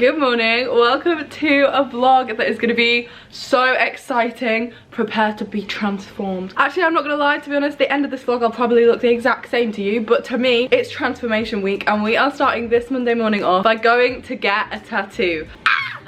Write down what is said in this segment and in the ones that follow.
Good morning, welcome to a vlog that is going to be so exciting. Prepare to be transformed. Actually, I'm not going to lie, to be honest, the end of this vlog I'll probably look the exact same to you, but to me it's transformation week and we are starting this Monday morning off by going to get a tattoo.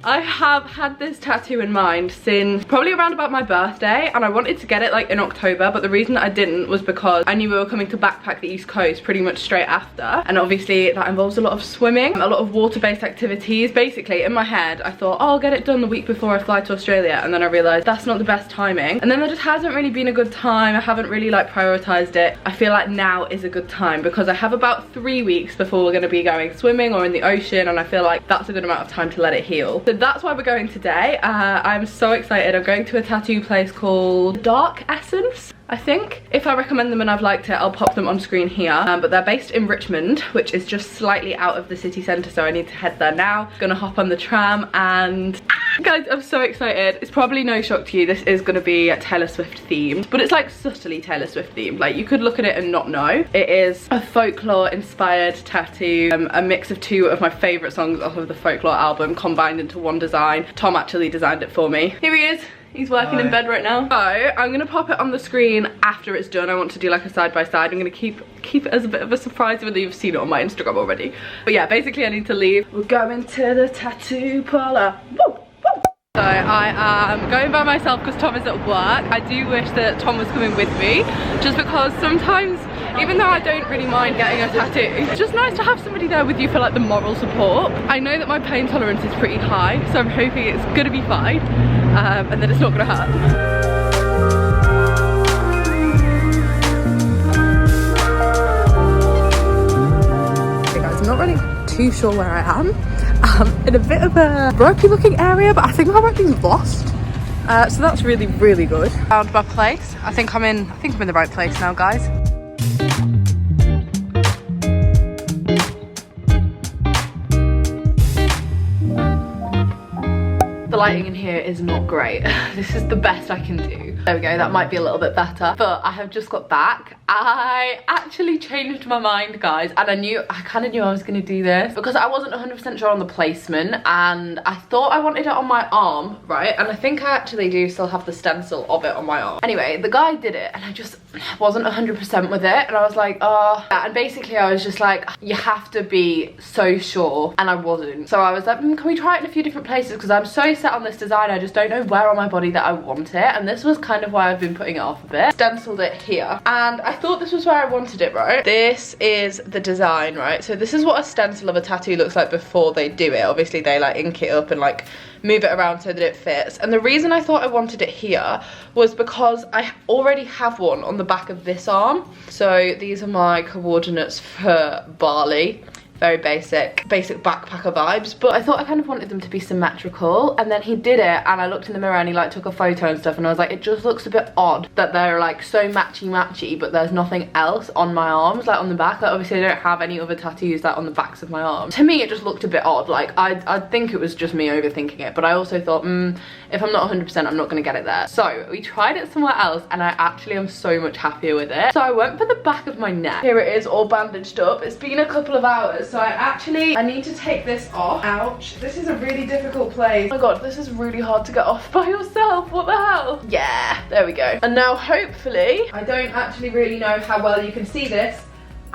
I have had this tattoo in mind since probably around about my birthday, and I wanted to get it like in October, but the reason that I didn't was because I knew we were coming to backpack the East Coast pretty much straight after, and obviously that involves a lot of swimming, a lot of water-based activities. Basically, in my head, I thought, oh, I'll get it done the week before I fly to Australia, and then I realised that's not the best timing, and then there just hasn't really been a good time. I haven't really like prioritised it. I feel like now is a good time because I have about 3 weeks before we're going to be going swimming or in the ocean, and I feel like that's a good amount of time to let it heal. So that's why we're going today. I'm so excited. I'm going to a tattoo place called Dark Essence, I think. If I recommend them and I've liked it, I'll pop them on screen here. But they're based in Richmond, which is just slightly out of the city centre, so I need to head there now. Gonna hop on the tram and guys, I'm so excited. It's probably no shock to you, this is gonna be Taylor Swift themed, but it's like subtly Taylor Swift themed. Like, you could look at it and not know. It is a folklore inspired tattoo, a mix of two of my favourite songs off of the Folklore album combined into one design. Tom actually designed it for me. Here he is. He's working in bed right now. So I'm gonna pop it on the screen after it's done. I want to do like a side by side. I'm gonna keep it as a bit of a surprise, even though you've seen it on my Instagram already. But yeah, basically I need to leave. We're going to the tattoo parlor. Woo! So I am going by myself because Tom is at work. I do wish that Tom was coming with me, just because sometimes, even though I don't really mind getting a tattoo, it's just nice to have somebody there with you for like the moral support. I know that my pain tolerance is pretty high, so I'm hoping it's gonna be fine, and that it's not gonna hurt. I'm not really too sure where I am. In a bit of a ropey looking area, but I think I might be lost. So that's really, really good. Found my place. I think I'm in the right place now, guys. The lighting in here is not great. This is the best I can do. There we go, that might be a little bit better. But I have just got back. I actually changed my mind, guys, and I kind of knew I was gonna do this because I wasn't 100% sure on the placement, and I thought I wanted it on my arm, right? And I think I actually do still have the stencil of it on my arm. Anyway, the guy did it and I just wasn't 100% with it, and I was like, oh. And basically I was just like, you have to be so sure, and I wasn't. So I was like, can we try it in a few different places, because I'm so set on this design, I just don't know where on my body that I want it, and this was kind of why I've been putting it off a bit. Stenciled it here, and I thought this was where I wanted it, right? This is the design, right? So this is what a stencil of a tattoo looks like before they do it. Obviously they like ink it up and like move it around so that it fits, and the reason I thought I wanted it here was because I already have one on the back of this arm. So these are my coordinates for Bali. Very basic backpacker vibes, but I thought I kind of wanted them to be symmetrical, and then he did it and I looked in the mirror and he like took a photo and stuff, and I was like, it just looks a bit odd that they're like so matchy but there's nothing else on my arms, like on the back. Like, obviously I don't have any other tattoos like on the backs of my arms. To me it just looked a bit odd. Like, I think it was just me overthinking it, but I also thought, if I'm not 100%, I'm not gonna get it there. So we tried it somewhere else and I actually am so much happier with it. So I went for the back of my neck. Here it is, all bandaged up. It's been a couple of hours, so I need to take this off. Ouch, this is a really difficult place. Oh my god, this is really hard to get off by yourself. What the hell? Yeah, there we go. And now hopefully, I don't actually really know how well you can see this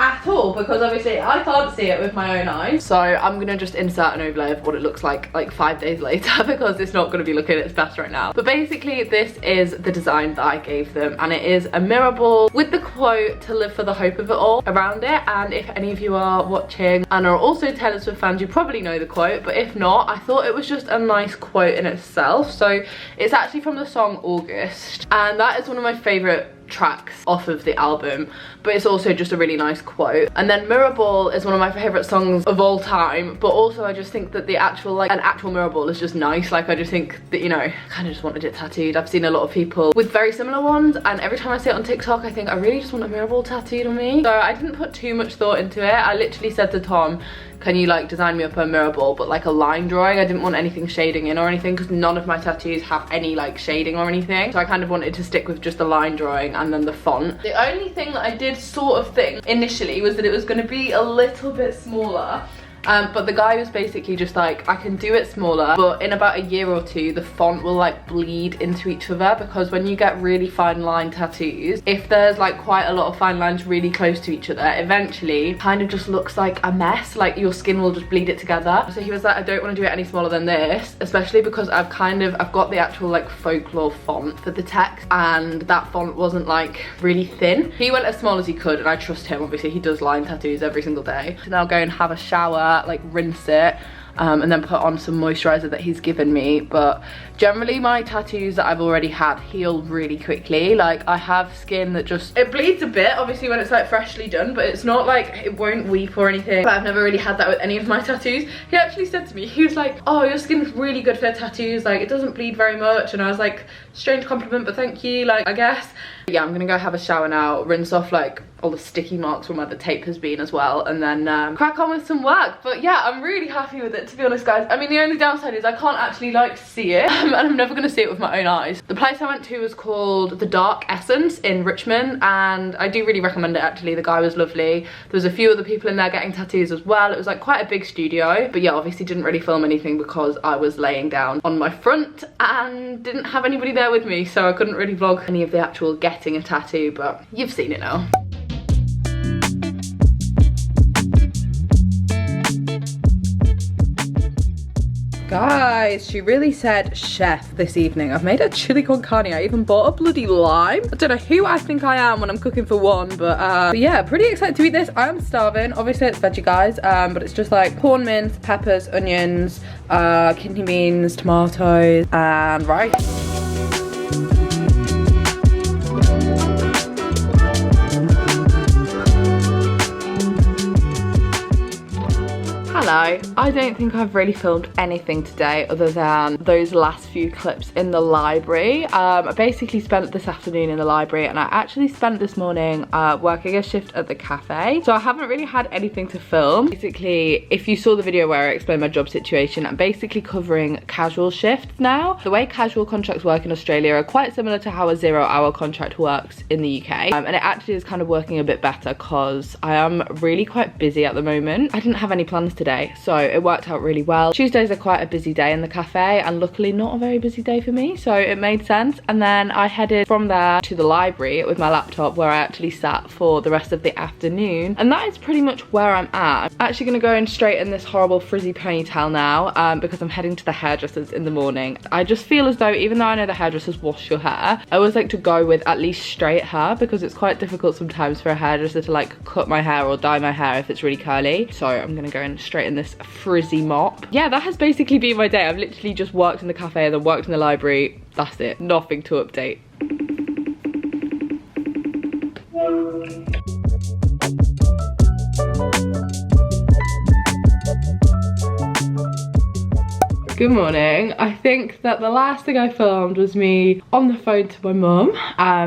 at all, because obviously I can't see it with my own eyes. So I'm gonna just insert an overlay of what it looks like 5 days later, because it's not gonna be looking its best right now. But basically this is the design that I gave them, and it is a mirror ball with the quote, "To live for the hope of it all," around it. And if any of you are watching and are also Taylor Swift fans, you probably know the quote, but if not, I thought it was just a nice quote in itself. So it's actually from the song August, and that is one of my favorite tracks off of the album, but it's also just a really nice quote. And then Mirror Ball is one of my favorite songs of all time, but also I just think that the actual an actual mirror ball is just nice. Like, I just think that, you know, I kind of just wanted it tattooed. I've seen a lot of people with very similar ones, and every time I see it on TikTok I think I really just want a mirror ball tattooed on me. So I didn't put too much thought into it. I literally said to Tom, can you like design me up a mirror ball, but like a line drawing? I didn't want anything shading in or anything, because none of my tattoos have any like shading or anything, so I kind of wanted to stick with just the line drawing and then the font. The only thing that I did sort of think initially was that it was going to be a little bit smaller, But the guy was basically just like, I can do it smaller, but in about a year or two the font will like bleed into each other, because when you get really fine line tattoos, if there's like quite a lot of fine lines really close to each other, eventually it kind of just looks like a mess, like your skin will just bleed it together. So he was like, I don't want to do it any smaller than this, especially because I've got the actual like folklore font for the text, and that font wasn't like really thin. He went as small as he could, and I trust him. Obviously he does line tattoos every single day. So now I'll go and have a shower, like rinse it, and then put on some moisturizer that he's given me. But generally my tattoos that I've already had heal really quickly. Like, I have skin that just, it bleeds a bit obviously when it's like freshly done, but it's not like it won't weep or anything. But I've never really had that with any of my tattoos. He actually said to me, he was like, oh, your skin's really good for tattoos, like it doesn't bleed very much. And I was like, strange compliment, but thank you, like, I guess. But yeah, I'm gonna go have a shower now, rinse off like all the sticky marks from where the tape has been as well, and then crack on with some work. But yeah, I'm really happy with it, to be honest, guys. I mean, the only downside is I can't actually like see it, and I'm never gonna see it with my own eyes. The place I went to was called The Dark Essence in Richmond, and I do really recommend it actually. The guy was lovely. There was a few other people in there getting tattoos as well. It was like quite a big studio, but yeah, obviously didn't really film anything because I was laying down on my front and didn't have anybody there with me, so I couldn't really vlog any of the actual getting a tattoo, but you've seen it now. Guys, she really said chef this evening. I've made a chili con carne. I even bought a bloody lime. I don't know who I think I am when I'm cooking for one, but yeah, pretty excited to eat this. I am starving. Obviously it's veggie, guys, but it's just like corn mince, peppers, onions, kidney beans, tomatoes, and rice. Hello. I don't think I've really filmed anything today other than those last few clips in the library. I basically spent this afternoon in the library, and I actually spent this morning working a shift at the cafe. So I haven't really had anything to film. Basically, if you saw the video where I explained my job situation, I'm basically covering casual shifts now. The way casual contracts work in Australia are quite similar to how a 0-hour contract works in the UK. And it actually is kind of working a bit better because I am really quite busy at the moment. I didn't have any plans today, so it worked out really well. Tuesdays are quite a busy day in the cafe, and luckily not a very busy day for me, so it made sense. And then I headed from there to the library with my laptop, where I actually sat for the rest of the afternoon, and that is pretty much where I'm at. I'm actually going to go and straighten this horrible frizzy ponytail now, because I'm heading to the hairdressers in the morning. I just feel as though, even though I know the hairdressers wash your hair, I always like to go with at least straight hair, because it's quite difficult sometimes for a hairdresser to like cut my hair or dye my hair if it's really curly. So I'm gonna go and straighten this frizzy mop. Yeah, that has basically been my day. I've literally just worked in the cafe and then worked in the library. That's it. Nothing to update. Good morning. I think that the last thing I filmed was me on the phone to my mum,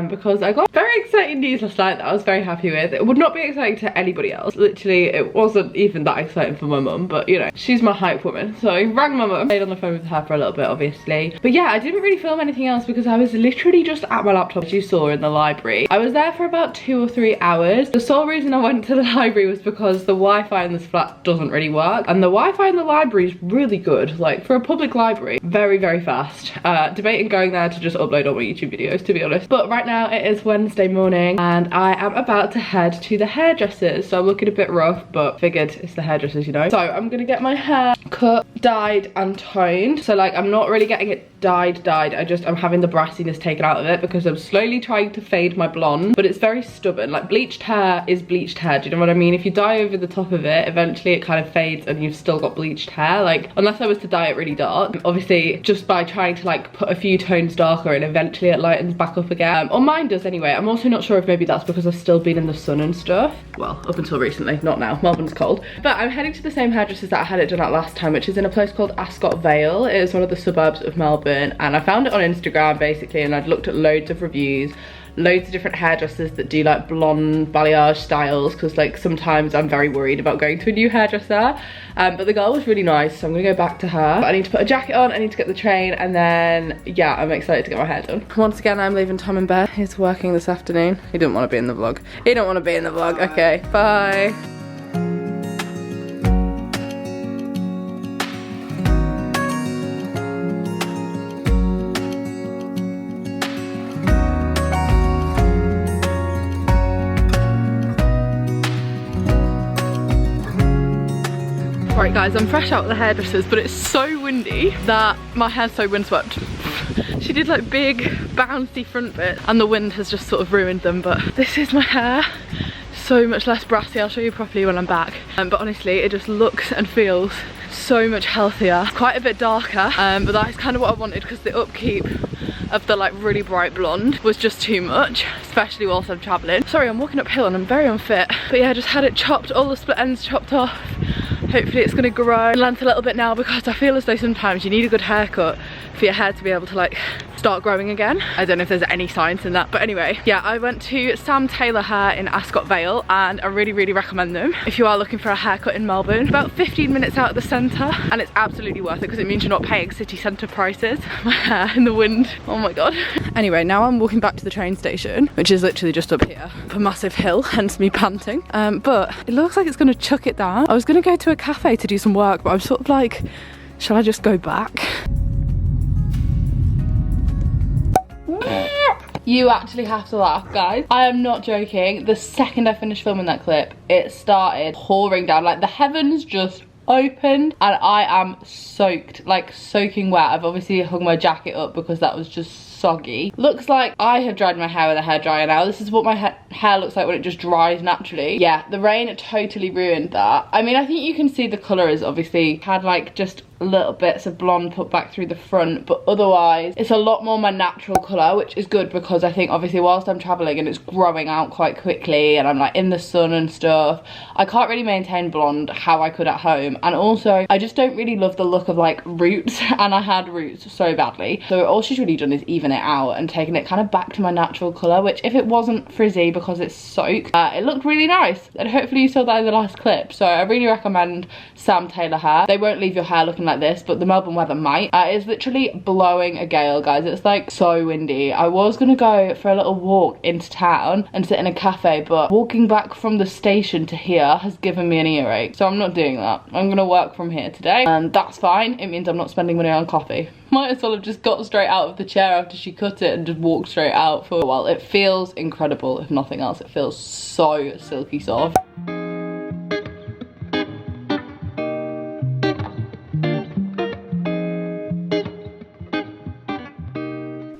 because I got very exciting news last night that I was very happy with. It would not be exciting to anybody else. Literally, it wasn't even that exciting for my mum, but you know, she's my hype woman. So I rang my mum, stayed on the phone with her for a little bit, obviously. But yeah, I didn't really film anything else because I was literally just at my laptop, as you saw in the library. I was there for about 2 or 3 hours. The sole reason I went to the library was because the Wi-Fi in this flat doesn't really work, and the Wi-Fi in the library is really good. Like, for a public library, very, very fast. Debating going there to just upload all my YouTube videos, to be honest. But right now it is Wednesday morning and I am about to head to the hairdressers. So I'm looking a bit rough, but figured it's the hairdressers, you know. So I'm gonna get my hair cut, dyed and toned. So like, I'm not really getting it dyed. I'm having the brassiness taken out of it because I'm slowly trying to fade my blonde, but it's very stubborn. Like, bleached hair is bleached hair, do you know what I mean? If you dye over the top of it, eventually it kind of fades and you've still got bleached hair. Like, unless I was to dye it really dark, obviously just by trying to like put a few tones darker and eventually it lightens back up again, or mine does anyway. I'm also not sure if maybe that's because I've still been in the sun and stuff. Well, up until recently, not now. Melbourne's cold. But I'm heading to the same hairdressers that I had it done at last time, which is in a place called Ascot Vale. It is one of the suburbs of Melbourne, and I found it on Instagram basically, and I'd looked at loads of reviews, loads of different hairdressers that do like blonde balayage styles, because like sometimes I'm very worried about going to a new hairdresser. But the girl was really nice, so I'm gonna go back to her. But I need to put a jacket on, I need to get the train, and then yeah, I'm excited to get my hair done. Once again, I'm leaving Tom in bed. He's working this afternoon. He didn't want to be in the vlog. He don't want to be in the vlog. Okay, bye. Right guys, I'm fresh out of the hairdressers, but it's so windy that my hair's so windswept. She did like big bouncy front bits and the wind has just sort of ruined them, but this is my hair. So much less brassy. I'll show you properly when I'm back. But honestly, it just looks and feels so much healthier. It's quite a bit darker, but that's kind of what I wanted because the upkeep of the like really bright blonde was just too much, especially whilst I'm traveling. Sorry, I'm walking uphill and I'm very unfit. But yeah, I just had it chopped, all the split ends chopped off. Hopefully it's gonna grow in length a little bit now because I feel as though sometimes you need a good haircut for your hair to be able to like start growing again. I don't know if there's any science in that, but anyway, yeah, I went to Sam Taylor Hair in Ascot Vale and I really recommend them if you are looking for a haircut in Melbourne. About 15 minutes out of the centre, and it's absolutely worth it because it means you're not paying city centre prices. My hair in the wind, oh my god. Anyway, now I'm walking back to the train station, which is literally just up here, up a massive hill, hence me panting. But it looks like it's gonna chuck it down. I was gonna go to a cafe to do some work, but I'm sort of like, shall I just go back? You actually have to laugh, guys. I am not joking. The second I finished filming that clip, it started pouring down. Like the heavens just opened and I am soaked, like soaking wet. I've obviously hung my jacket up because that was just soggy. Looks like I have dried my hair with a hairdryer now. This is what my hair looks like when it just dries naturally. Yeah, the rain totally ruined that. I mean, I think you can see the colour is obviously had like just little bits of blonde put back through the front, but otherwise it's a lot more my natural colour, which is good because I think obviously whilst I'm travelling and it's growing out quite quickly and I'm like in the sun and stuff, I can't really maintain blonde how I could at home. And also I just don't really love the look of like roots, and I had roots so badly, so all she's really done is even it out and taken it kind of back to my natural colour, which if it wasn't frizzy because it's soaked, it looked really nice. And hopefully you saw that in the last clip. So I really recommend Sam Taylor Hair. They won't leave your hair looking like this, but the Melbourne weather might. It's literally blowing a gale, guys. It's like so windy. I was gonna go for a little walk into town and sit in a cafe, but walking back from the station to here has given me an earache, so I'm not doing that. I'm gonna work from here today, and that's fine. It means I'm not spending money on coffee. Might as well have just got straight out of the chair after she cut it and just walked straight out for a while. It feels incredible, if nothing else. It feels so silky soft.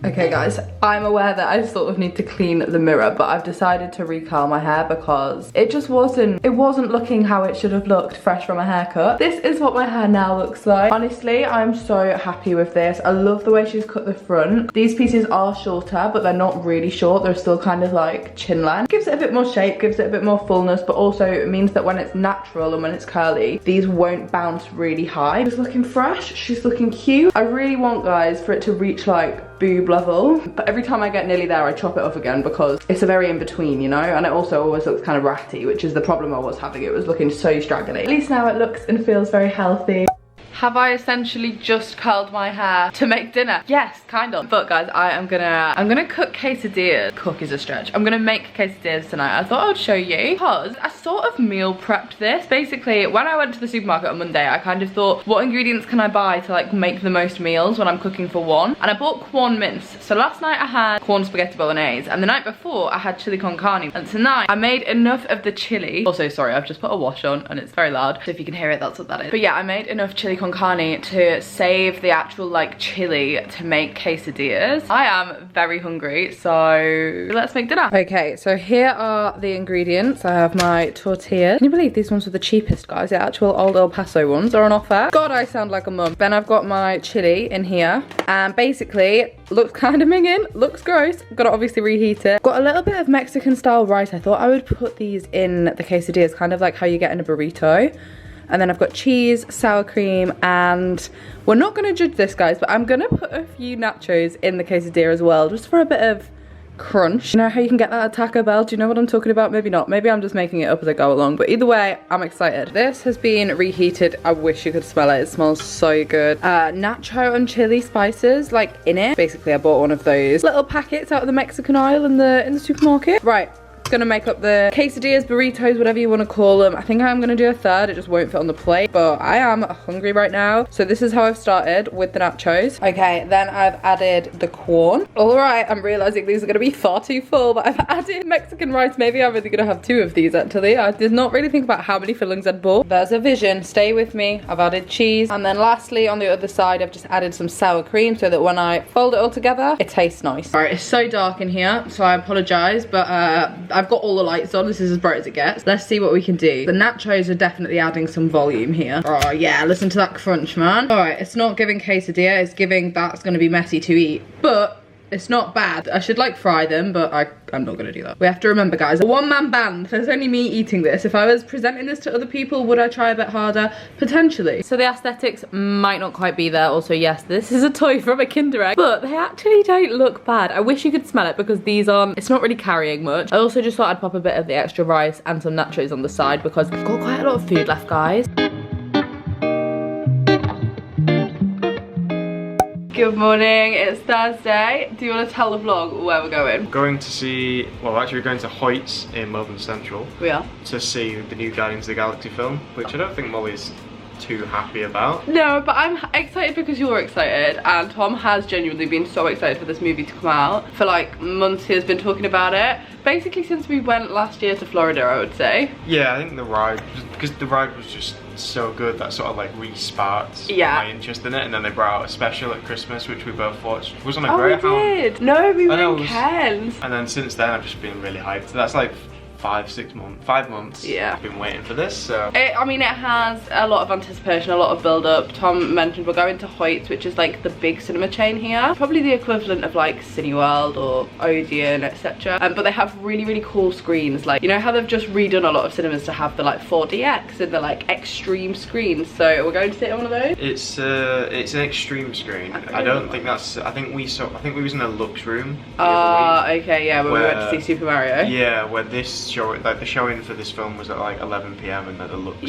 Okay guys, I'm aware that I sort of need to clean the mirror, but I've decided to recurl my hair because it just wasn't looking how it should have looked fresh from a haircut. This is what my hair now looks like. Honestly, I'm so happy with this. I love the way she's cut the front. These pieces are shorter, but they're not really short. They're still kind of like chin length. Gives it a bit more shape, gives it a bit more fullness, but also it means that when it's natural and when it's curly, these won't bounce really high. She's looking fresh, she's looking cute. I really want, guys, for it to reach like boob level, but every time I get nearly there I chop it off again because it's a very in between, you know, and it also always looks kind of ratty, which is the problem I was having. It was looking so straggly. At least now it looks and feels very healthy. Have I essentially just curled my hair to make dinner? Yes, kind of. But guys, I'm gonna cook quesadillas. Cook is a stretch. I'm gonna make quesadillas tonight. I thought I'd show you because I sort of meal prepped this. Basically, when I went to the supermarket on Monday, I kind of thought, what ingredients can I buy to like make the most meals when I'm cooking for one? And I bought corn mince. So last night I had corn spaghetti bolognese, and the night before I had chili con carne. And tonight I made enough of the chili. Also, sorry, I've just put a wash on and it's very loud. So if you can hear it, that's what that is. But yeah, I made enough chili con carne to save the actual like chili to make quesadillas. I am very hungry, so let's make dinner. Okay, so here are the ingredients. I have my tortillas. Can you believe these ones were the cheapest, guys? The actual old El Paso ones are on offer. God, I sound like a mum. Then I've got my chili in here, and basically looks kind of minging, looks gross. Gotta obviously reheat it. Got a little bit of Mexican style rice. I thought I would put these in the quesadillas, kind of like how you get in a burrito. And then I've got cheese, sour cream, and we're not gonna judge this, guys, but I'm gonna put a few nachos in the quesadilla as well, just for a bit of crunch. You know how you can get that at Taco Bell? Do you know what I'm talking about? Maybe not. Maybe I'm just making it up as I go along, but either way, I'm excited. This has been reheated. I wish you could smell it. It smells so good. Nacho and chili spices, like in it. Basically, I bought one of those little packets out of the Mexican aisle in the supermarket. Right. gonna make up the quesadillas, burritos, whatever you want to call them. I think I'm gonna do a third. It just won't fit on the plate, but I am hungry right now. So this is how I've started with the nachos. Okay, then I've added the corn. All right, I'm realizing these are gonna be far too full, but I've added Mexican rice. Maybe I'm really gonna have 2 of these actually. I did not really think about how many fillings I'd bought. There's a vision, stay with me. I've added cheese. And then lastly, on the other side, I've just added some sour cream so that when I fold it all together, it tastes nice. All right, it's so dark in here, so I apologize, but I've got all the lights on. This is as bright as it gets. Let's see what we can do. The nachos are definitely adding some volume here. Oh yeah, listen to that crunch, man. All right, it's not giving quesadilla, it's giving that's gonna be messy to eat, but it's not bad. I should like fry them, but I'm not gonna do that. We have to remember, guys, a one-man band. There's only me eating this. If I was presenting this to other people, would I try a bit harder? Potentially. So the aesthetics might not quite be there. Also, yes, this is a toy from a Kinder Egg, but they actually don't look bad. I wish you could smell it because these aren't, it's not really carrying much. I also just thought I'd pop a bit of the extra rice and some nachos on the side because I've got quite a lot of food left, guys. Good morning, it's Thursday. Do you want to tell the vlog where we're going? Going to see, well actually we're going to Hoyts in Melbourne Central. We are. To see the new Guardians of the Galaxy film, which I don't think Molly's too happy about. No, but I'm excited because you're excited, and Tom has genuinely been so excited for this movie to come out. For like months he has been talking about it. Basically since we went last year to Florida, I would say. Yeah, I think the ride, because the ride was just so good that sort of like re-sparked my interest in it, and then they brought out a special at Christmas which we both watched. It wasn't a great we did. No, we were in Cairns. And then since then I've just been really hyped. So that's like 5 months. Yeah, I've been waiting for this. So I mean, it has a lot of anticipation, a lot of build up. Tom mentioned we're going to Hoyts, which is like the big cinema chain here, probably the equivalent of like Cineworld or Odeon, etc. But they have really cool screens. Like, you know how they've just redone a lot of cinemas to have the like 4DX and the like extreme screens. So we're going to sit on one of those. It's an extreme screen. I don't think that's. I think we was in a Lux room. Okay, yeah, when we went to see Super Mario. Yeah, where this like the showing for this film was at like 11 PM and at the Lux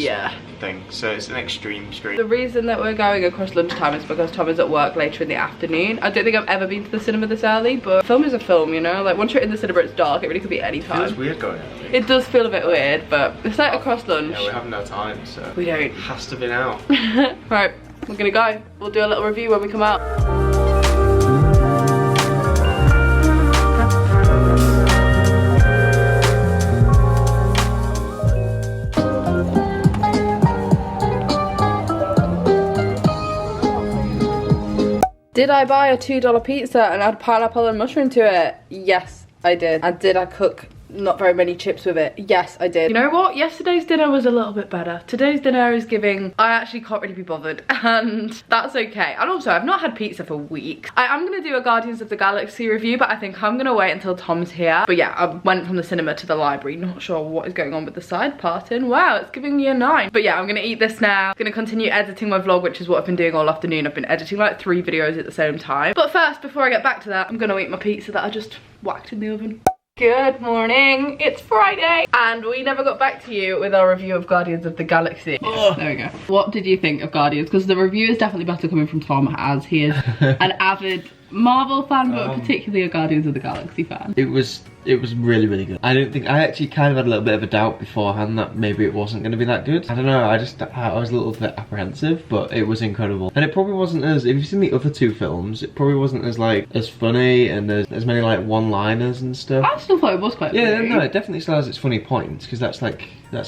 thing, so it's an extreme screen. The reason that we're going across lunchtime is because Tom is at work later in the afternoon. I don't think I've ever been to the cinema this early, but film is a film, you know, like once you're in the cinema it's dark, it really could be any time. It feels weird going out. It does feel a bit weird, but it's like across lunch. Yeah, we have no time, so we don't. It has to be now. Right, we're gonna go. We'll do a little review when we come out. Did I buy a $2 pizza and add pineapple and mushroom to it? Yes, I did. And did I cook not very many chips with it? Yes, I did. You know what? Yesterday's dinner was a little bit better. Today's dinner is giving, I actually can't really be bothered, and that's okay. And also, I've not had pizza for weeks. I am gonna do a Guardians of the Galaxy review, but I think I'm gonna wait until Tom's here. But yeah, I went from the cinema to the library. Not sure what is going on with the side parting. Wow, it's giving me a 9. But yeah, I'm gonna eat this now. I'm gonna continue editing my vlog, which is what I've been doing all afternoon. I've been editing like 3 videos at the same time. But first, before I get back to that, I'm gonna eat my pizza that I just whacked in the oven. Good morning, it's Friday, and we never got back to you with our review of Guardians of the Galaxy. Oh, there we go. What did you think of Guardians? Because the review is definitely better coming from Tom, as he is an avid Marvel fan, but particularly a Guardians of the Galaxy fan. It was really good. I actually kind of had a little bit of a doubt beforehand that maybe it wasn't going to be that good. I don't know, I was a little bit apprehensive, but it was incredible. And it probably wasn't as, if you've seen the other 2 films, it probably wasn't as funny and as many like one-liners and stuff. I still thought it was quite funny. Yeah, no, it definitely still has its funny points, because that's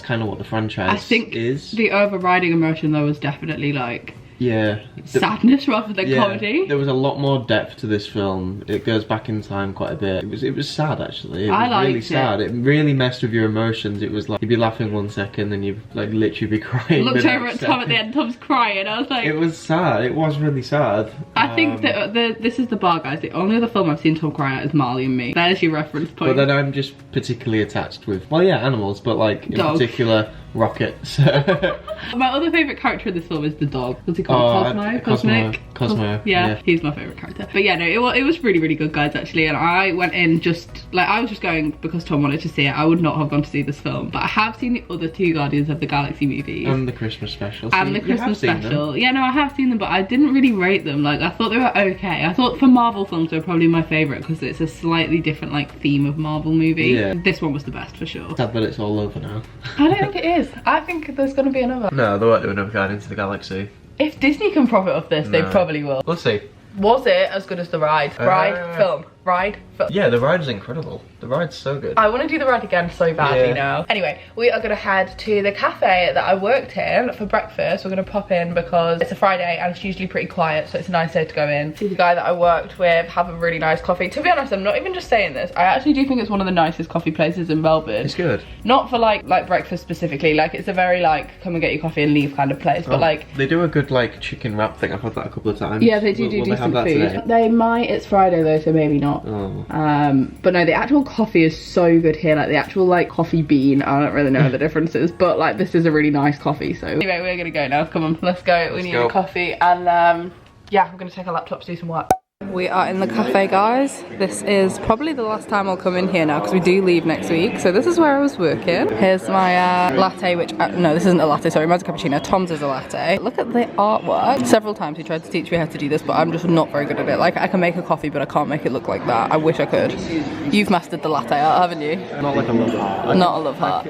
kind of what the franchise is. I think the overriding emotion though was definitely like, yeah, sadness rather than comedy. There was a lot more depth to this film. It goes back in time quite a bit. It was sad actually. It was really sad. It really messed with your emotions. It was like you'd be laughing 1 second and you'd like literally be crying. Looked over at Tom at the end, Tom's crying. I was like, it was sad. It was really sad. I think that this is the bar, guys. The only other film I've seen Tom cry at is Marley and Me. That is your reference point. But then I'm just particularly attached with, well yeah, animals, but like in particular Rocket. So. My other favourite character in this film is the dog. What's he called? Cosmo. Yeah, he's my favourite character. But yeah, no, it was really, really good, guys, actually. And I went in just, like, I was just going because Tom wanted to see it. I would not have gone to see this film. But I have seen the other two Guardians of the Galaxy movies. And the Christmas special. And the Christmas special. Yeah, no, I have seen them, but I didn't really rate them. Like, I thought they were okay. I thought for Marvel films, they were probably my favourite because it's a slightly different, like, theme of Marvel movie. Yeah. This one was the best for sure. Sad that it's all over now. I don't think it is. I think there's going to be another. No, they won't do another Guardians of the Galaxy. If Disney can profit off this, they probably will. We'll see. Was it as good as the ride? Film. Yeah, the ride is incredible. The ride's so good. I want to do the ride again so badly now. Anyway, we are going to head to the cafe that I worked in for breakfast. We're going to pop in because it's a Friday and it's usually pretty quiet, so it's a nice day to go in. See the guy that I worked with have a really nice coffee. To be honest, I'm not even just saying this. I actually do think it's one of the nicest coffee places in Melbourne. It's good. Not for like breakfast specifically. Like, it's a very like come and get your coffee and leave kind of place. But like, they do a good like chicken wrap thing. I've had that a couple of times. Yeah, they do decent food. Today? They might. It's Friday though, so maybe not. But no, the actual coffee is so good here. Like the actual like coffee bean, I don't really know the differences, but like this is a really nice coffee. So anyway, we're gonna go now. Come on, let's go. We need a coffee, and yeah, we're gonna take our laptops, do some work. We are in the cafe, guys. This is probably the last time I'll come in here now because we do leave next week. So this is where I was working. Here's my latte, which, no, this isn't a latte, sorry, mine's a cappuccino. Tom's is a latte. Look at the artwork. Several times he tried to teach me how to do this, but I'm just not very good at it. Like, I can make a coffee, but I can't make it look like that. I wish I could. You've mastered the latte art, haven't you? Not like a love heart. Not a love heart.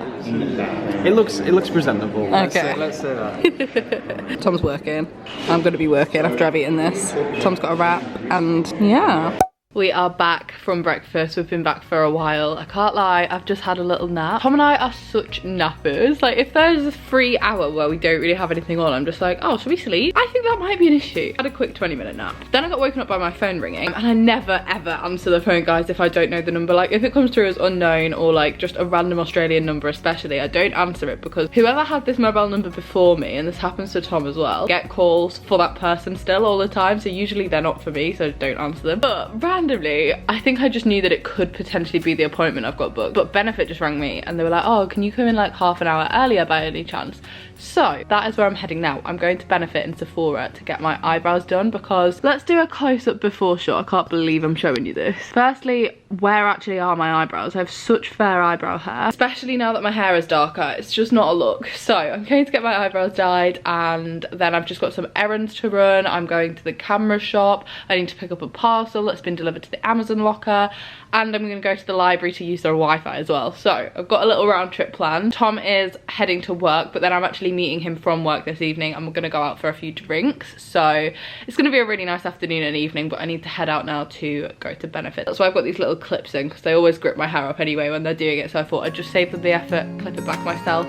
It looks presentable. Okay. Let's say that. Tom's working. I'm going to be working after I've eaten this. Tom's got a wrap. And yeah. We are back from breakfast. We've been back for a while. I can't lie, I've just had a little nap. Tom and I are such nappers. Like, if there's a free hour where we don't really have anything on, I'm just like, oh, should we sleep? I think that might be an issue. I had a quick 20-minute nap. Then I got woken up by my phone ringing, and I never ever answer the phone, guys, if I don't know the number. Like, if it comes through as unknown or like just a random Australian number especially, I don't answer it because whoever had this mobile number before me, and this happens to Tom as well, get calls for that person still all the time, so usually they're not for me, so don't answer them. But randomly, I think I just knew that it could potentially be the appointment I've got booked, but Benefit just rang me and they were like, oh, can you come in like half an hour earlier by any chance? So that is where I'm heading now. I'm going to Benefit in Sephora to get my eyebrows done because let's do a close-up before shot. I can't believe I'm showing you this. Firstly, where actually are my eyebrows? I have such fair eyebrow hair, especially now that my hair is darker. It's just not a look. So I'm going to get my eyebrows dyed, and then I've just got some errands to run. I'm going to the camera shop. I need to pick up a parcel that's been delivered to the Amazon locker, and I'm going to go to the library to use their Wi-Fi as well. So I've got a little round trip planned. Tom is heading to work, but then I'm actually meeting him from work this evening, and we're going to go out for a few drinks. So it's going to be a really nice afternoon and evening, but I need to head out now to go to Benefit. That's why I've got these little clips in, because they always grip my hair up anyway when they're doing it, so I thought I'd just save them the effort, clip it back myself.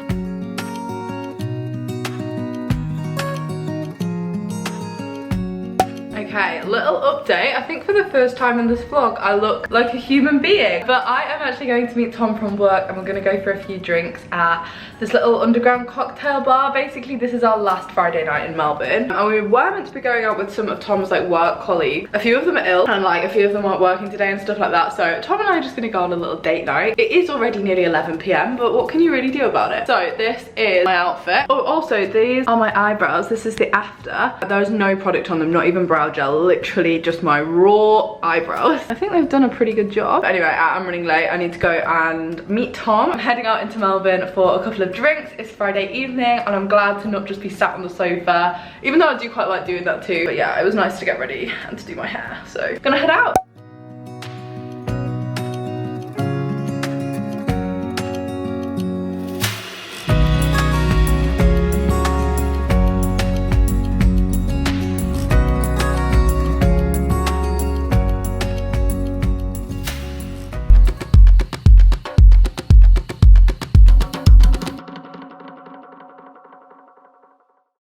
Okay, little update. I think for the first time in this vlog, I look like a human being. But I am actually going to meet Tom from work, and we're going to go for a few drinks at this little underground cocktail bar. Basically, this is our last Friday night in Melbourne. And we were meant to be going out with some of Tom's like work colleagues. A few of them are ill, and like a few of them aren't working today and stuff like that. So Tom and I are just going to go on a little date night. It is already nearly 11 PM, but what can you really do about it? So this is my outfit. Oh, also, these are my eyebrows. This is the after. There is no product on them, not even brow gel. Literally just my raw eyebrows. I think they've done a pretty good job. Anyway, I'm running late. I need to go and meet Tom. I'm heading out into Melbourne for a couple of drinks. It's Friday evening, and I'm glad to not just be sat on the sofa, even though I do quite like doing that too. But yeah, it was nice to get ready and to do my hair. So, gonna head out.